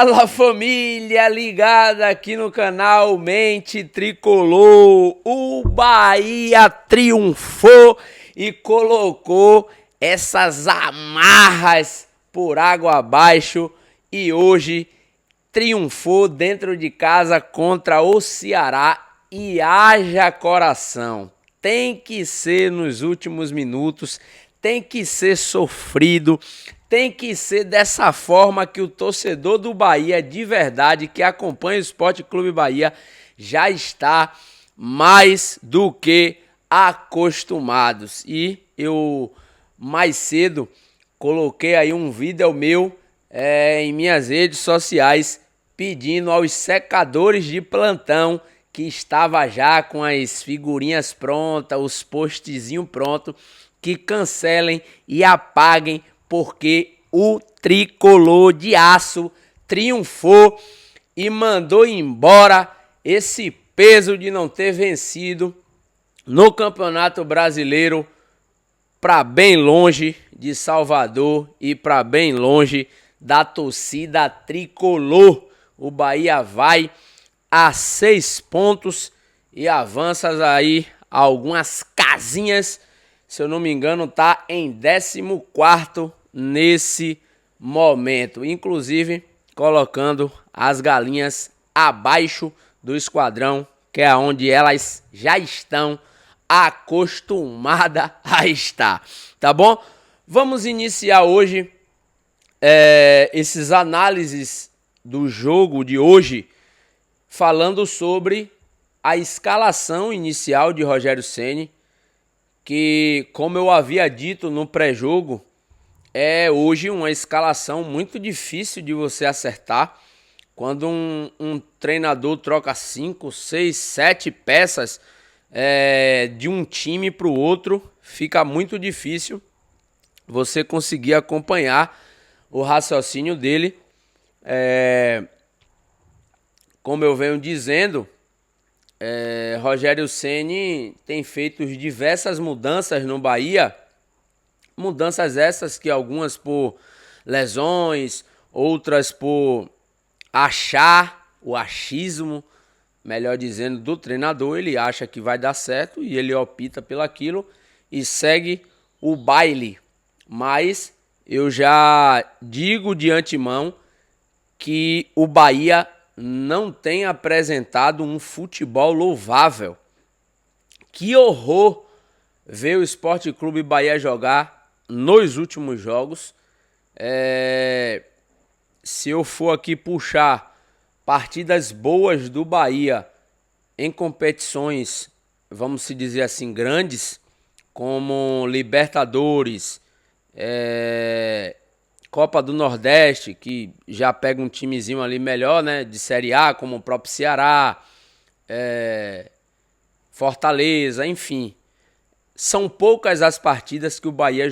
Fala, família ligada aqui no canal Mente Tricolor. O Bahia triunfou e colocou essas amarras por água abaixo e hoje triunfou dentro de casa contra o Ceará. E haja coração, tem que ser nos últimos minutos, tem que ser sofrido, tem que ser dessa forma que o torcedor do Bahia de verdade, que acompanha o Sport Clube Bahia, já está mais do que acostumados. E eu mais cedo coloquei aí um vídeo meu em minhas redes sociais pedindo aos secadores de plantão que estava já com as figurinhas prontas, os postzinhos prontos, que cancelem e apaguem, porque o tricolor de aço triunfou e mandou embora esse peso de não ter vencido no Campeonato Brasileiro para bem longe de Salvador e para bem longe da torcida tricolor. O Bahia vai a 6 pontos e avança aí algumas casinhas. Se eu não me engano, tá em 14º nesse momento. Inclusive, colocando as galinhas abaixo do esquadrão, que é onde elas já estão acostumadas a estar. Tá bom? Vamos iniciar hoje esses análises do jogo de hoje, falando sobre a escalação inicial de Rogério Ceni, que, como eu havia dito no pré-jogo, é hoje uma escalação muito difícil de você acertar. Quando um treinador troca 5, 6, 7 peças de um time para o outro, fica muito difícil você conseguir acompanhar o raciocínio dele. Como eu venho dizendo, Rogério Ceni tem feito diversas mudanças no Bahia, mudanças essas que algumas por lesões, outras por o achismo, melhor dizendo, do treinador. Ele acha que vai dar certo e ele opta pelaquilo e segue o baile. Mas eu já digo de antemão que o Bahia não tem apresentado um futebol louvável. Que horror ver o Sport Clube Bahia jogar nos últimos jogos. Se eu for aqui puxar partidas boas do Bahia em competições, vamos se dizer assim, grandes, como Libertadores, Copa do Nordeste, que já pega um timezinho ali melhor, né, de Série A, como o próprio Ceará, Fortaleza, enfim. São poucas as partidas que o Bahia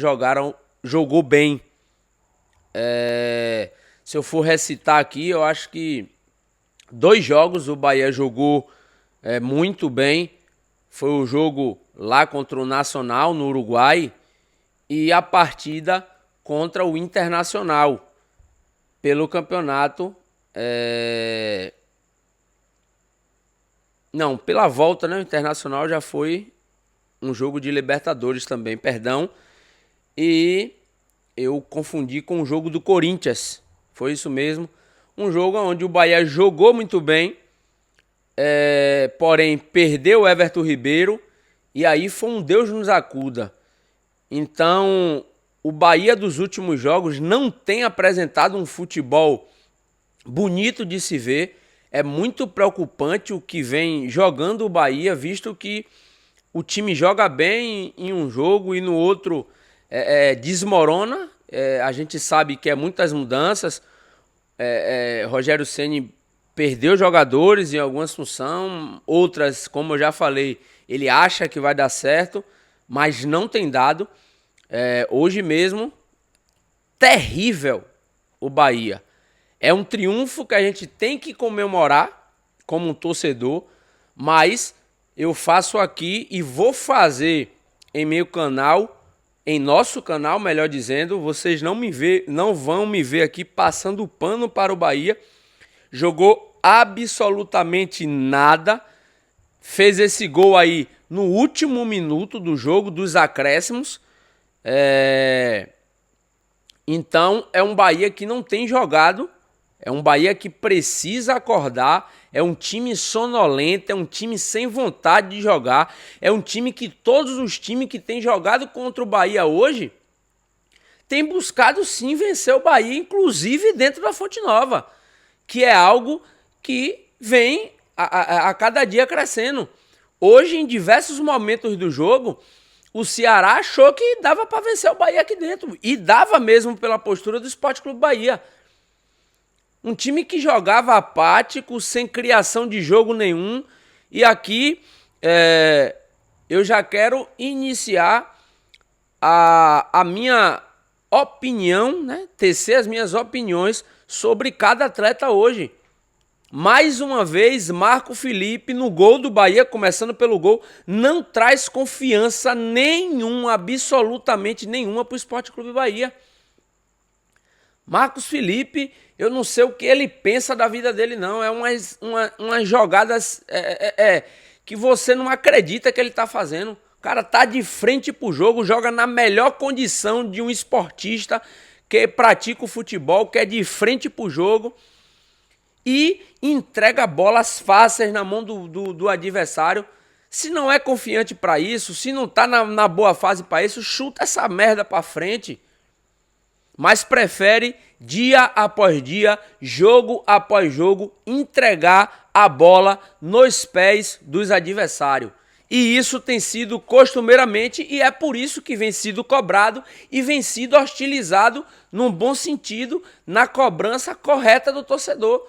jogou bem. Se eu for recitar aqui, eu acho que 2 jogos o Bahia jogou muito bem. Foi o jogo lá contra o Nacional, no Uruguai, e a partida contra o Internacional pelo campeonato. Não, pela volta, né? O Internacional já foi um jogo de Libertadores também, perdão. E eu confundi com o jogo do Corinthians. Foi isso mesmo. Um jogo onde o Bahia jogou muito bem, porém perdeu o Everton Ribeiro. E aí foi um Deus nos acuda. Então, o Bahia dos últimos jogos não tem apresentado um futebol bonito de se ver. É muito preocupante o que vem jogando o Bahia, visto que o time joga bem em um jogo e no outro desmorona. A gente sabe que é muitas mudanças. Rogério Ceni perdeu jogadores em algumas funções, outras, como eu já falei, ele acha que vai dar certo, mas não tem dado. Hoje mesmo, terrível o Bahia. É um triunfo que a gente tem que comemorar como um torcedor, mas eu faço aqui e vou fazer em meu canal, em nosso canal, melhor dizendo. Vocês não vão me ver aqui passando pano para o Bahia, jogou absolutamente nada, fez esse gol aí no último minuto do jogo, dos acréscimos. Então é um Bahia que não tem jogado, é um Bahia que precisa acordar, é um time sonolento, é um time sem vontade de jogar, é um time que todos os times que tem jogado contra o Bahia hoje tem buscado sim vencer o Bahia, inclusive dentro da Fonte Nova, que é algo que vem a cada dia crescendo. Hoje, em diversos momentos do jogo, o Ceará achou que dava para vencer o Bahia aqui dentro, e dava mesmo pela postura do Sport Clube Bahia. Um time que jogava apático, sem criação de jogo nenhum, e aqui eu já quero iniciar a minha opinião, né? Tecer as minhas opiniões sobre cada atleta hoje. Mais uma vez, Marco Felipe no gol do Bahia, começando pelo gol, não traz confiança nenhuma, absolutamente nenhuma para o Sport Clube Bahia. Marcos Felipe, eu não sei o que ele pensa da vida dele não, é umas jogadas que você não acredita que ele está fazendo. O cara tá de frente pro jogo, joga na melhor condição de um esportista que pratica o futebol, que é de frente pro jogo e entrega bolas fáceis na mão do adversário. Se não é confiante para isso, se não tá na boa fase para isso, chuta essa merda para frente. Mas prefere, dia após dia, jogo após jogo, entregar a bola nos pés dos adversários. E isso tem sido costumeiramente, e é por isso que vem sido cobrado e vem sido hostilizado, num bom sentido, na cobrança correta do torcedor.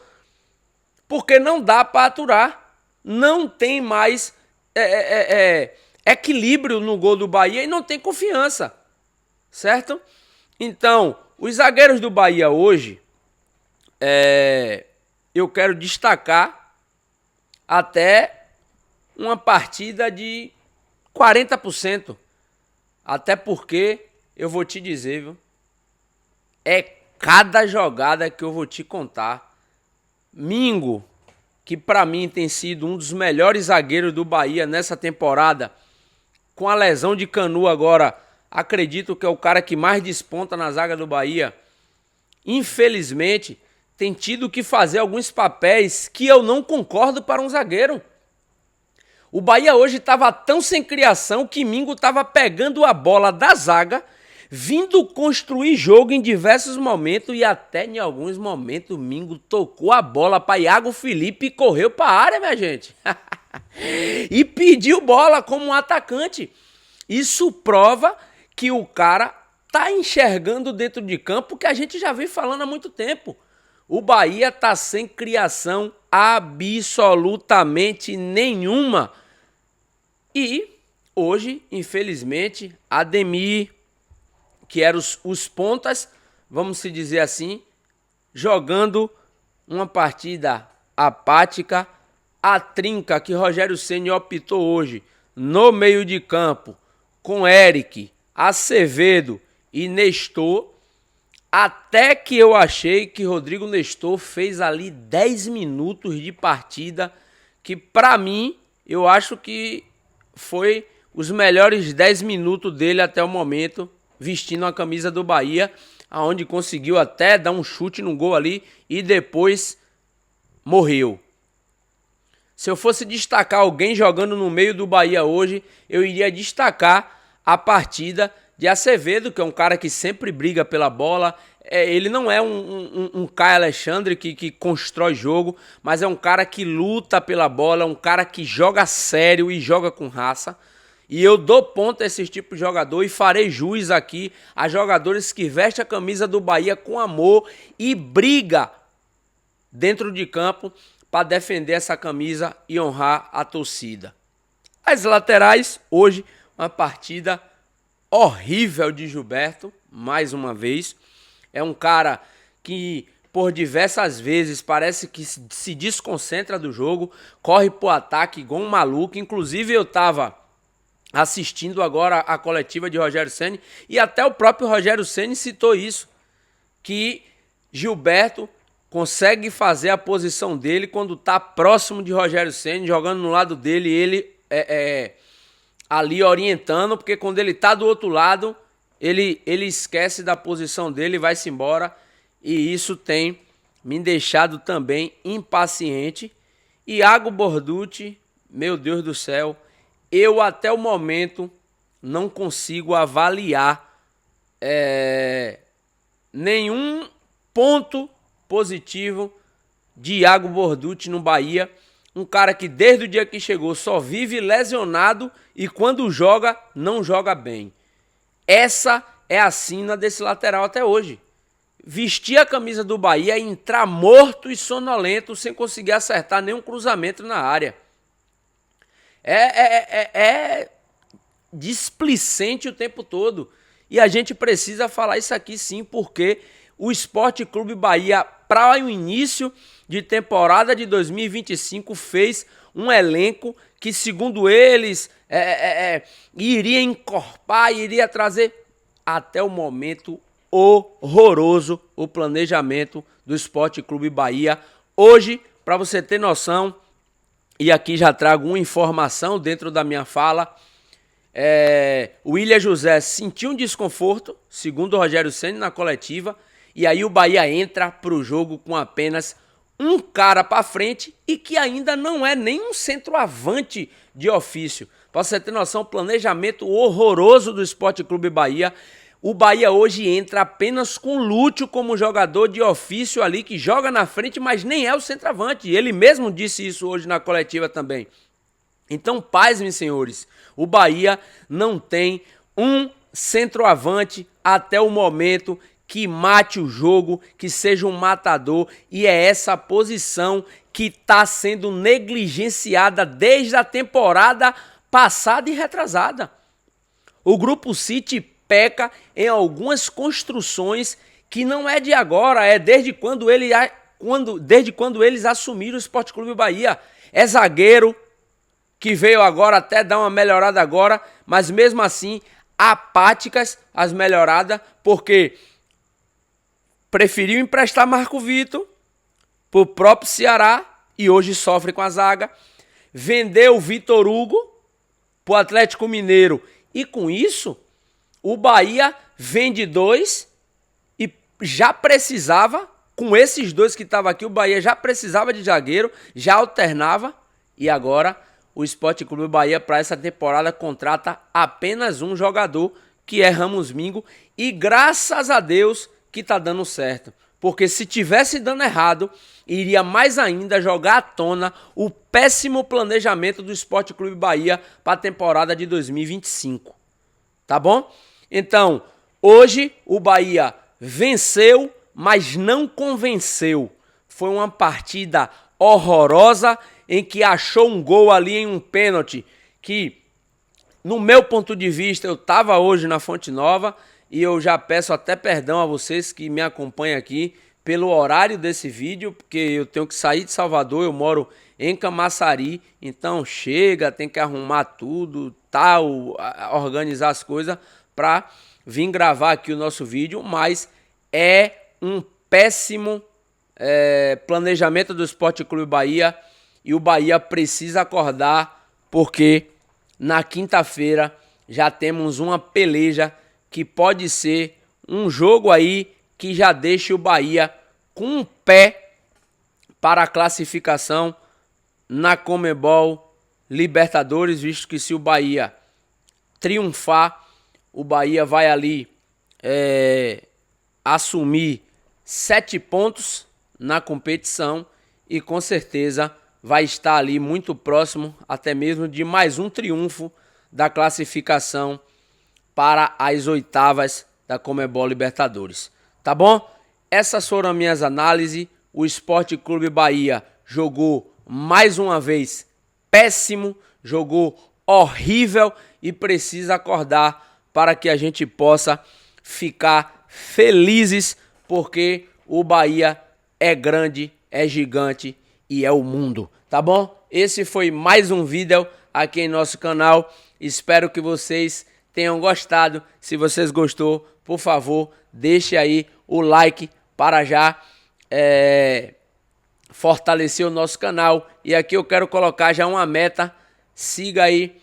Porque não dá para aturar, não tem mais equilíbrio no gol do Bahia e não tem confiança, certo? Então, os zagueiros do Bahia hoje, eu quero destacar até uma partida de 40%. Até porque, eu vou te dizer, viu? É cada jogada que eu vou te contar. Mingo, que pra mim tem sido um dos melhores zagueiros do Bahia nessa temporada, com a lesão de Canu agora, acredito que é o cara que mais desponta na zaga do Bahia. Infelizmente, tem tido que fazer alguns papéis que eu não concordo para um zagueiro. O Bahia hoje estava tão sem criação que Mingo estava pegando a bola da zaga, vindo construir jogo em diversos momentos e até em alguns momentos Mingo tocou a bola para Iago Felipe e correu para a área, minha gente. E pediu bola como um atacante. Isso prova que o cara tá enxergando dentro de campo que a gente já vem falando há muito tempo. O Bahia tá sem criação absolutamente nenhuma. E hoje, infelizmente, Ademir, que eram os pontas, vamos se dizer assim, jogando uma partida apática. A trinca que Rogério Ceni optou hoje no meio de campo com Eric, Acevedo e Nestor, até que eu achei que Rodrigo Nestor fez ali 10 minutos de partida, que pra mim, eu acho que foi os melhores 10 minutos dele até o momento, vestindo a camisa do Bahia, aonde conseguiu até dar um chute no gol ali e depois morreu. Se eu fosse destacar alguém jogando no meio do Bahia hoje, eu iria destacar a partida de Acevedo, que é um cara que sempre briga pela bola. Ele não é um Caio Alexandre que constrói jogo, mas é um cara que luta pela bola, é um cara que joga sério e joga com raça. E eu dou ponto a esse tipo de jogador e farei jus aqui a jogadores que vestem a camisa do Bahia com amor e briga dentro de campo para defender essa camisa e honrar a torcida. As laterais, hoje, uma partida horrível de Gilberto, mais uma vez. É um cara que, por diversas vezes, parece que se desconcentra do jogo, corre pro ataque igual um maluco. Inclusive, eu estava assistindo agora a coletiva de Rogério Ceni e até o próprio Rogério Ceni citou isso, que Gilberto, consegue fazer a posição dele quando tá próximo de Rogério Ceni, jogando no lado dele, ele ali orientando, porque quando ele tá do outro lado, ele esquece da posição dele e vai-se embora. E isso tem me deixado também impaciente. Iago Borducci, meu Deus do céu, eu até o momento não consigo avaliar nenhum ponto positivo de Iago Borducci no Bahia. Um cara que desde o dia que chegou só vive lesionado e quando joga, não joga bem. Essa é a sina desse lateral até hoje. Vestir a camisa do Bahia e entrar morto e sonolento sem conseguir acertar nenhum cruzamento na área. É displicente o tempo todo. E a gente precisa falar isso aqui sim, porque o Sport Clube Bahia, para o início de temporada de 2025, fez um elenco que, segundo eles, iria encorpar, iria trazer, até o momento, horroroso o planejamento do Sport Clube Bahia. Hoje, para você ter noção, e aqui já trago uma informação dentro da minha fala, o William José sentiu um desconforto, segundo o Rogério Ceni na coletiva, e aí o Bahia entra para o jogo com apenas um cara para frente e que ainda não é nem um centroavante de ofício. Para você ter noção, planejamento horroroso do Sport Clube Bahia. O Bahia hoje entra apenas com Lúcio como jogador de ofício ali, que joga na frente, mas nem é o centroavante. Ele mesmo disse isso hoje na coletiva também. Então, paz, meus senhores, o Bahia não tem um centroavante até o momento que mate o jogo, que seja um matador, e é essa posição que está sendo negligenciada desde a temporada passada e retrasada. O Grupo City peca em algumas construções que não é de agora, é desde quando eles assumiram o Sport Clube Bahia. É zagueiro, que veio agora até dar uma melhorada agora, mas mesmo assim apáticas as melhoradas, porque preferiu emprestar Marco Vitor para o próprio Ceará e hoje sofre com a zaga. Vendeu o Vitor Hugo para o Atlético Mineiro e com isso o Bahia vende dois e já precisava, com esses dois que estavam aqui, o Bahia já precisava de zagueiro, já alternava e agora o Sport Clube Bahia para essa temporada contrata apenas um jogador, que é Ramos Mingo, e graças a Deus que tá dando certo, porque se tivesse dando errado, iria mais ainda jogar à tona o péssimo planejamento do Sport Clube Bahia para a temporada de 2025, tá bom? Então, hoje o Bahia venceu, mas não convenceu. Foi uma partida horrorosa, em que achou um gol ali em um pênalti, que no meu ponto de vista eu estava hoje na Fonte Nova, e eu já peço até perdão a vocês que me acompanham aqui pelo horário desse vídeo, porque eu tenho que sair de Salvador, eu moro em Camaçari, então chega, tem que arrumar tudo, tal, organizar as coisas para vir gravar aqui o nosso vídeo, mas é um péssimo planejamento do Sport Clube Bahia e o Bahia precisa acordar, porque na quinta-feira já temos uma peleja que pode ser um jogo aí que já deixa o Bahia com um pé para a classificação na Conmebol Libertadores, visto que se o Bahia triunfar, o Bahia vai ali assumir 7 pontos na competição e com certeza vai estar ali muito próximo até mesmo de mais um triunfo da classificação para as oitavas da Conmebol Libertadores. Tá bom? Essas foram as minhas análises. O Sport Clube Bahia jogou mais uma vez péssimo, jogou horrível e precisa acordar para que a gente possa ficar felizes, porque o Bahia é grande, é gigante e é o mundo, tá bom? Esse foi mais um vídeo aqui em nosso canal. Espero que vocês tenham gostado. Se vocês gostou, por favor, deixe aí o like para já fortalecer o nosso canal. E aqui eu quero colocar já uma meta. Siga aí,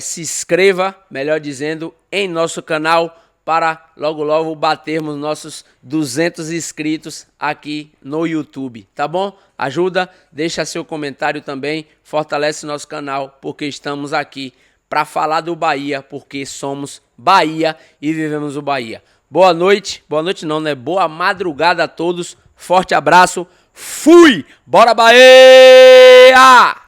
se inscreva, melhor dizendo, em nosso canal para logo logo batermos nossos 200 inscritos aqui no YouTube, tá bom? Ajuda, deixa seu comentário também, fortalece nosso canal, porque estamos aqui para falar do Bahia, porque somos Bahia e vivemos o Bahia. Boa noite não, né? Boa madrugada a todos, forte abraço, fui! Bora Bahia!